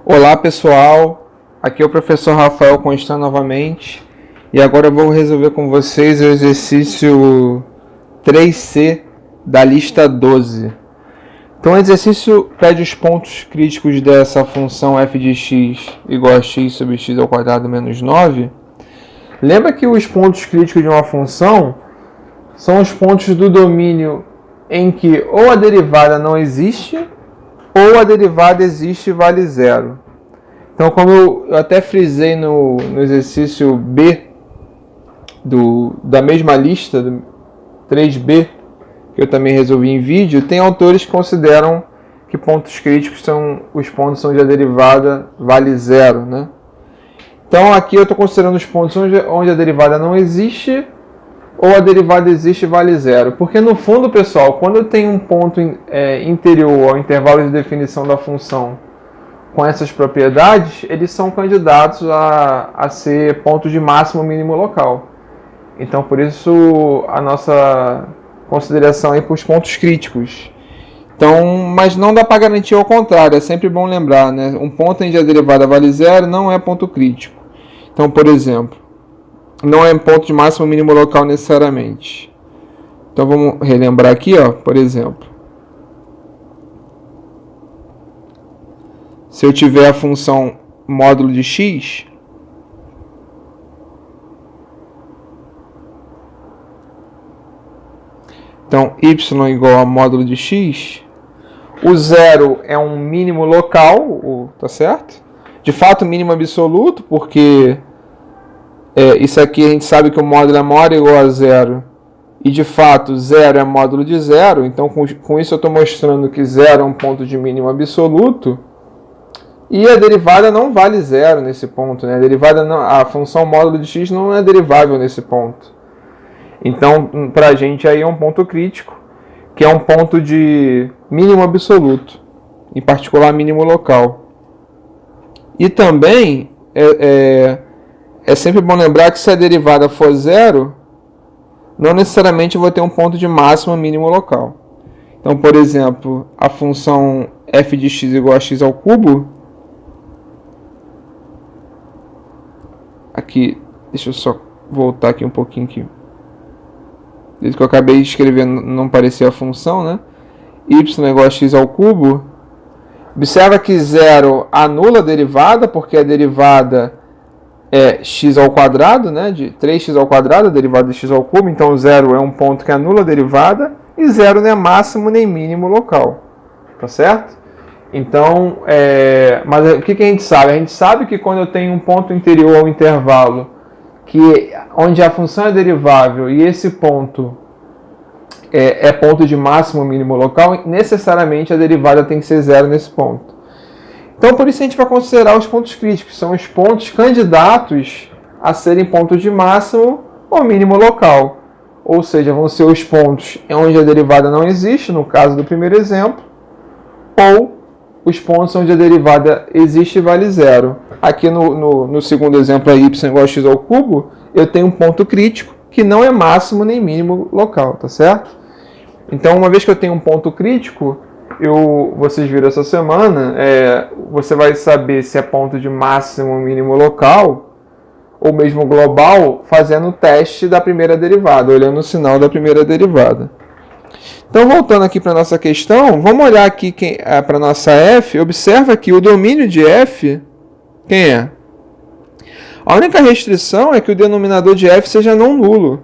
Olá pessoal, aqui é o professor Rafael Constant novamente e agora eu vou resolver com vocês o exercício 3C da lista 12. Então o exercício pede os pontos críticos dessa função f de x igual a x sobre x ao quadrado menos 9. Lembra que os pontos críticos de uma função são os pontos do domínio em que ou a derivada não existe ou a derivada existe e vale zero. Então, como eu até frisei no exercício B da mesma lista, do 3B, que eu também resolvi em vídeo, tem autores que consideram que pontos críticos são os pontos onde a derivada vale zero, né? Então, aqui eu estou considerando os pontos onde a derivada não existe ou a derivada existe e vale zero. Porque, no fundo, pessoal, quando eu tenho um ponto interior ao intervalo de definição da função com essas propriedades, eles são candidatos a ser pontos de máximo mínimo local. Então, por isso, a nossa consideração aí para os pontos críticos. Então, mas não dá para garantir ao contrário, é sempre bom lembrar, né? Um ponto onde a derivada vale zero não é ponto crítico. Então, por exemplo, não é ponto de máximo mínimo local necessariamente. Então, vamos relembrar aqui, ó, por exemplo. Se eu tiver a função módulo de x, então y igual a módulo de x, o zero é um mínimo local, tá certo? De fato, mínimo absoluto, porque isso aqui a gente sabe que o módulo é maior ou igual a zero. E de fato, zero é módulo de zero. Então, com isso eu estou mostrando que zero é um ponto de mínimo absoluto. E a derivada não vale zero nesse ponto, né? A função módulo de x não é derivável nesse ponto. Então, para a gente aí é um ponto crítico, que é um ponto de mínimo absoluto, em particular mínimo local. E também é sempre bom lembrar que se a derivada for zero, não necessariamente eu vou ter um ponto de máximo mínimo local. Então, por exemplo, a função f de x igual a x ao cubo, aqui, deixa eu só voltar aqui um pouquinho aqui. Desde que eu acabei de escrever não apareceu a função, né? Y igual a x ao cubo. Observa que zero anula a derivada, porque a derivada é x ao quadrado, né? De 3x ao quadrado, a derivada de x ao cubo. Então, zero é um ponto que anula a derivada. E zero não é máximo nem mínimo local. Tá certo? Então, mas o que a gente sabe? A gente sabe que quando eu tenho um ponto interior ao intervalo, onde a função é derivável e esse ponto é ponto de máximo mínimo local, necessariamente a derivada tem que ser zero nesse ponto. Então, por isso a gente vai considerar os pontos críticos, são os pontos candidatos a serem pontos de máximo ou mínimo local. Ou seja, vão ser os pontos onde a derivada não existe, no caso do primeiro exemplo, ou os pontos onde a derivada existe e vale zero. Aqui no segundo exemplo, y igual a x ao cubo, eu tenho um ponto crítico que não é máximo nem mínimo local, tá certo? Então, uma vez que eu tenho um ponto crítico, vocês viram essa semana, você vai saber se é ponto de máximo ou mínimo local, ou mesmo global, fazendo o teste da primeira derivada, olhando o sinal da primeira derivada. Então, voltando aqui para a nossa questão, vamos olhar aqui para a nossa f. Observa que o domínio de f, quem é? A única restrição é que o denominador de f seja não nulo.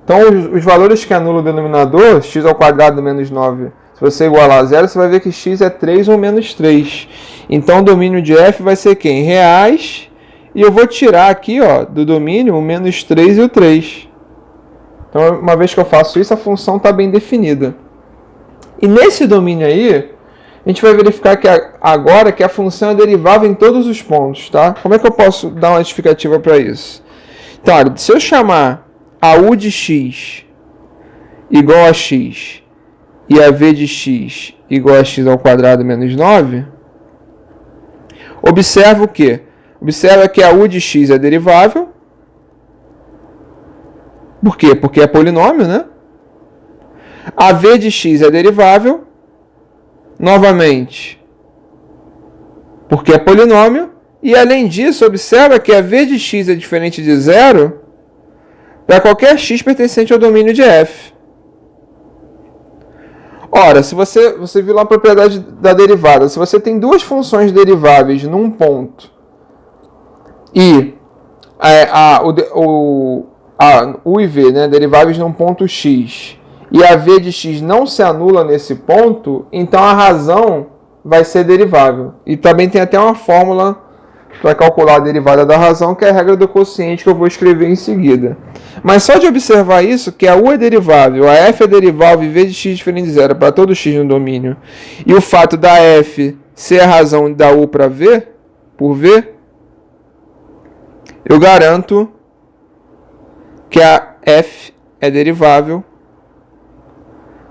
Então, os valores que anulam o denominador, x ao quadrado menos 9, se você igualar a zero, você vai ver que x é 3 ou menos 3. Então, o domínio de f vai ser quem? Reais. E eu vou tirar aqui, ó, do domínio o menos 3 e o 3. Então, uma vez que eu faço isso, a função está bem definida. E nesse domínio aí, a gente vai verificar que agora que a função é derivável em todos os pontos, tá? Como é que eu posso dar uma justificativa para isso? Então, olha, se eu chamar a u de x igual a x e a v de x igual a x ao quadrado menos 9, observa o quê? Observa que a u de x é derivável. Por quê? Porque é polinômio, né? A v de x é derivável. Novamente, porque é polinômio. E além disso, observa que a v de x é diferente de zero para qualquer x pertencente ao domínio de f. Ora, se você viu lá a propriedade da derivada, se você tem duas funções deriváveis num ponto e u e v, né, deriváveis num ponto x, e a v de x não se anula nesse ponto, então a razão vai ser derivável. E também tem até uma fórmula para calcular a derivada da razão, que é a regra do quociente, que eu vou escrever em seguida. Mas só de observar isso, que a u é derivável, a f é derivável e v de x diferente de zero para todo x no domínio, e o fato da f ser a razão da u para v, por v, eu garanto que a f é derivável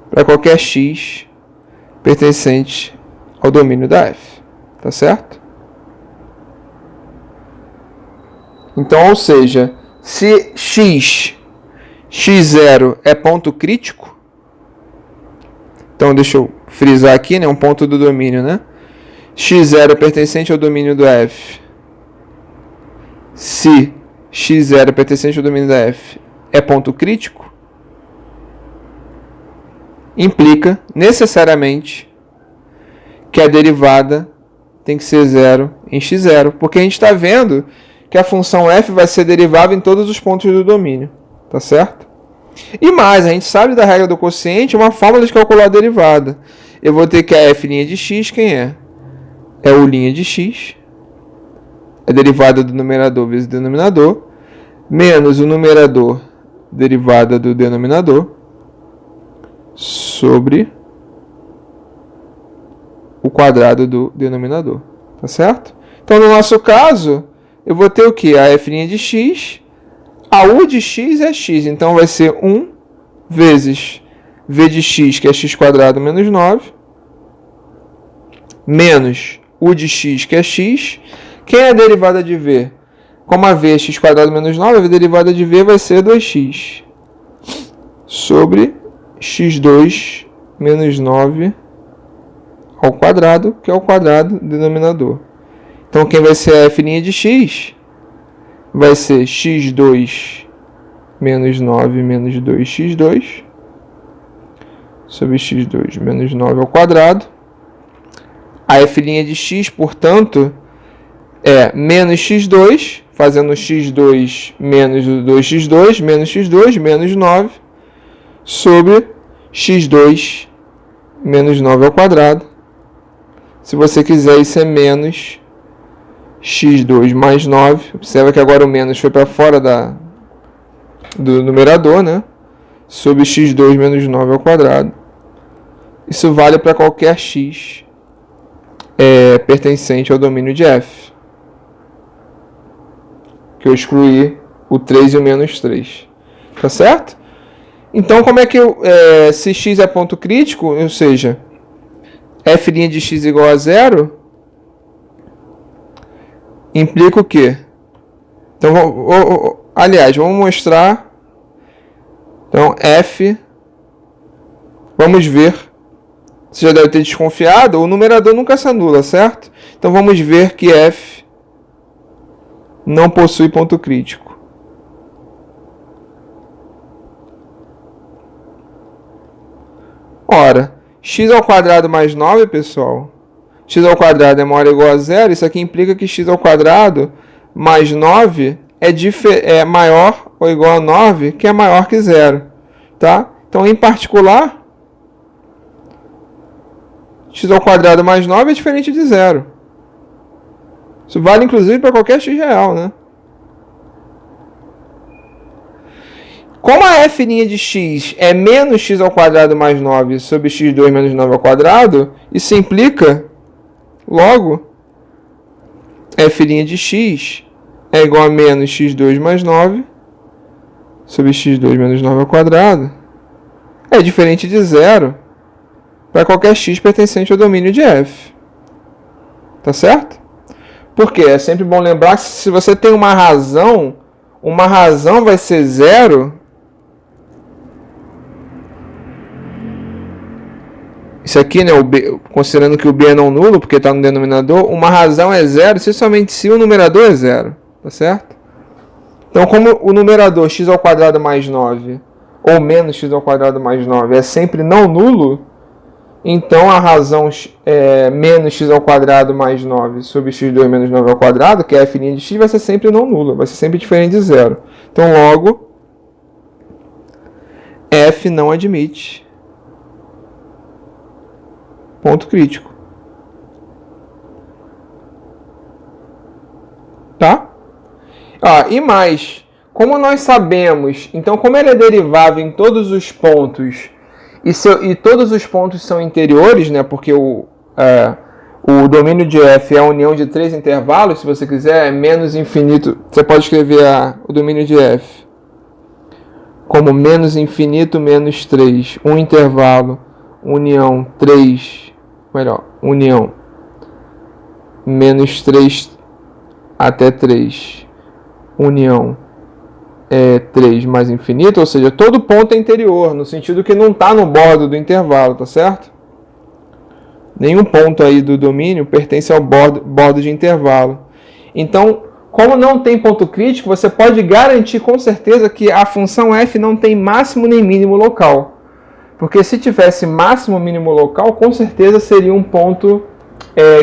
para qualquer x pertencente ao domínio da f. Tá certo? Então, ou seja, se x0 é ponto crítico, então deixa eu frisar aqui, né, um ponto do domínio, né? x0 é pertencente ao domínio do f. Se x0 é pertencente ao domínio da f é ponto crítico, implica necessariamente que a derivada tem que ser zero em x0, porque a gente está vendo que a função f vai ser derivável em todos os pontos do domínio, tá certo? E mais, a gente sabe da regra do quociente uma fórmula de calcular a derivada. Eu vou ter que a f' de x, quem é? É u' de x, a derivada do numerador vezes o denominador, menos o numerador, derivada do denominador, sobre o quadrado do denominador, tá certo? Então, no nosso caso, eu vou ter o que? A f' de x, a u de x é x, então vai ser 1 vezes v de x, que é x quadrado menos 9, menos u de x, que é x. Quem é a derivada de v? Como a v é x quadrado menos 9, a derivada de v vai ser 2x sobre x2 menos 9 ao quadrado, que é o quadrado do denominador. Então, quem vai ser a f' de x vai ser x2 menos 9 menos 2x2 sobre x2 menos 9 ao quadrado. A f' de x, portanto, é menos x2, fazendo x2 menos 2x2, menos x2, menos 9, sobre x2 menos 9 ao quadrado. Se você quiser, isso é menos x2 mais 9. Observa que agora o menos foi para fora do numerador, né? Sobre x2 menos 9 ao quadrado. Isso vale para qualquer x pertencente ao domínio de f. Que eu excluí o 3 e o menos 3. Tá certo? Então, como é que se x é ponto crítico, ou seja, f' de x igual a zero, implica o quê? Então, aliás, vamos mostrar. Então, f, vamos ver. Você já deve ter desconfiado, o numerador nunca se anula, certo? Então, vamos ver que f não possui ponto crítico. Ora, x ao quadrado mais 9, pessoal, x ao quadrado é maior ou igual a zero, isso aqui implica que x ao quadrado mais 9 é maior ou igual a 9, que é maior que zero, tá? Então, em particular, x ao quadrado mais 9 é diferente de zero. Isso vale, inclusive, para qualquer x real, né? Como a f' de x é menos x ao quadrado mais 9 sobre x2 menos 9 ao quadrado, isso implica, logo, f' de x é igual a menos x2 mais 9 sobre x2 menos 9 ao quadrado. É diferente de zero para qualquer x pertencente ao domínio de f. Tá certo? Porque é sempre bom lembrar que se você tem uma razão vai ser zero isso aqui, né, o B, considerando que o B é não nulo, porque está no denominador, uma razão é zero se somente se o numerador é zero, tá certo? Então, como o numerador x ao quadrado mais 9 ou menos x ao quadrado mais 9 é sempre não nulo, então a razão menos x ao quadrado mais 9 sobre x2 menos 9 ao quadrado, que é f' de x, vai ser sempre não nula, vai ser sempre diferente de zero. Então, logo, f não admite ponto crítico. Tá? E mais, como nós sabemos, então como ele é derivável em todos os pontos, e todos os pontos são interiores, né, porque o domínio de f é a união de 3 intervalos, se você quiser, é menos infinito, você pode escrever o domínio de f como menos infinito menos 3, um intervalo, união 3, união menos 3 até 3, união 3 mais infinito, ou seja, todo ponto é interior, no sentido que não está no bordo do intervalo, tá certo? Nenhum ponto aí do domínio pertence ao bordo de intervalo. Então, como não tem ponto crítico, você pode garantir com certeza que a função f não tem máximo nem mínimo local. Porque se tivesse máximo ou mínimo local, com certeza seria um ponto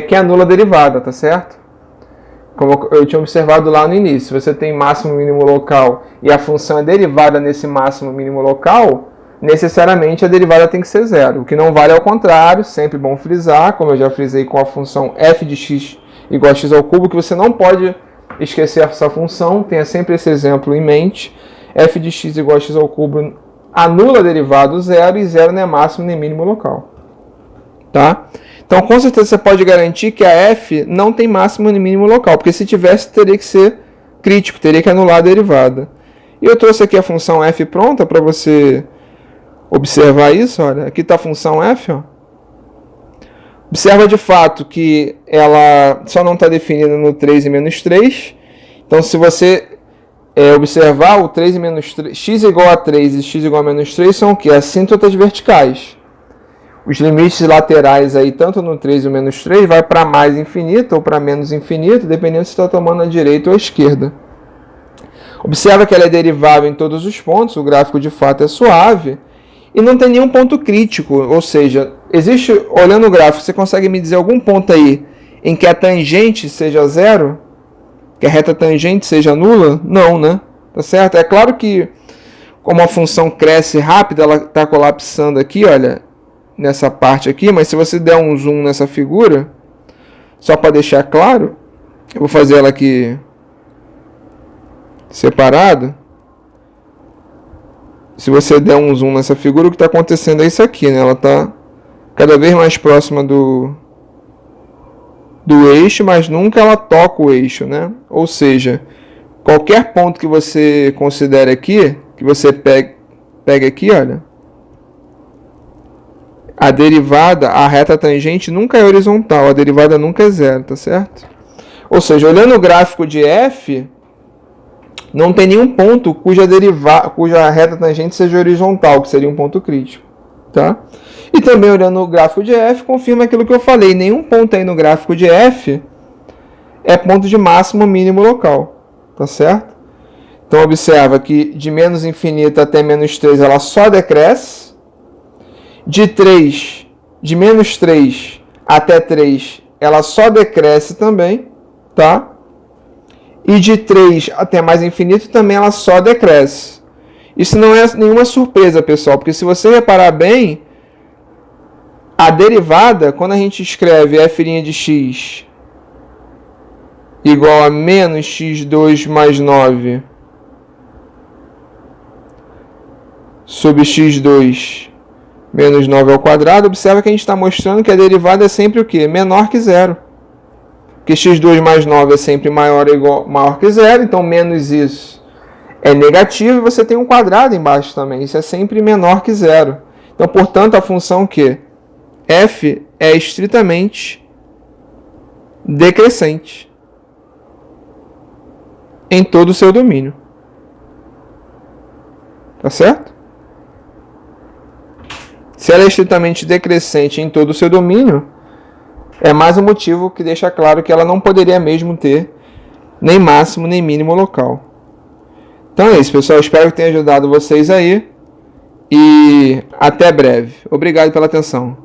que anula a derivada, tá certo? Como eu tinha observado lá no início, se você tem máximo e mínimo local e a função é derivada nesse máximo e mínimo local, necessariamente a derivada tem que ser zero. O que não vale ao contrário, sempre bom frisar, como eu já frisei com a função f de x igual a x ao cubo, que você não pode esquecer essa função, tenha sempre esse exemplo em mente. F de x igual a x ao cubo anula a derivada zero e zero não é máximo nem mínimo local. Tá? Então, com certeza você pode garantir que a f não tem máximo nem mínimo local, porque se tivesse, teria que ser crítico, teria que anular a derivada. E eu trouxe aqui a função f pronta para você observar isso. Olha, aqui está a função f. Ó. Observa de fato que ela só não está definida no 3 e menos 3. Então, se você observar o 3 e menos 3, x igual a 3 e x igual a menos 3 são o quê? Assíntotas verticais. Os limites laterais aí, tanto no 3 e no menos 3, vai para mais infinito ou para menos infinito, dependendo se está tomando a direita ou a esquerda. Observa que ela é derivável em todos os pontos, o gráfico de fato é suave, e não tem nenhum ponto crítico, ou seja, existe, olhando o gráfico, você consegue me dizer algum ponto aí em que a tangente seja zero? Que a reta tangente seja nula? Não, né? Tá certo? É claro que, como a função cresce rápido, ela está colapsando aqui, olha, nessa parte aqui, mas se você der um zoom nessa figura, só para deixar claro, eu vou fazer ela aqui separado. Se você der um zoom nessa figura, o que está acontecendo é isso aqui, né? Ela está cada vez mais próxima do eixo, mas nunca ela toca o eixo, né? Ou seja, qualquer ponto que você considere aqui, que você pegue aqui, olha, a derivada, a reta tangente nunca é horizontal, a derivada nunca é zero, tá certo? Ou seja, olhando o gráfico de f, não tem nenhum ponto cuja reta tangente seja horizontal, que seria um ponto crítico, tá? E também olhando o gráfico de f, confirma aquilo que eu falei, nenhum ponto aí no gráfico de f é ponto de máximo mínimo local, tá certo? Então observa que de menos infinito até menos 3 ela só decresce, de menos 3 até 3, ela só decresce também, tá? E de 3 até mais infinito também ela só decresce. Isso não é nenhuma surpresa, pessoal, porque se você reparar bem, a derivada, quando a gente escreve f' de x igual a menos x2 mais 9 sobre x2 menos 9 ao quadrado, observa que a gente está mostrando que a derivada é sempre o quê? Menor que zero. Porque x2 mais 9 é sempre maior que zero, então menos isso é negativo e você tem um quadrado embaixo também. Isso é sempre menor que zero. Então, portanto, a função que f é estritamente decrescente em todo o seu domínio. Tá certo? Se ela é estritamente decrescente em todo o seu domínio, é mais um motivo que deixa claro que ela não poderia mesmo ter nem máximo nem mínimo local. Então é isso, pessoal. Espero que tenha ajudado vocês aí. E até breve. Obrigado pela atenção.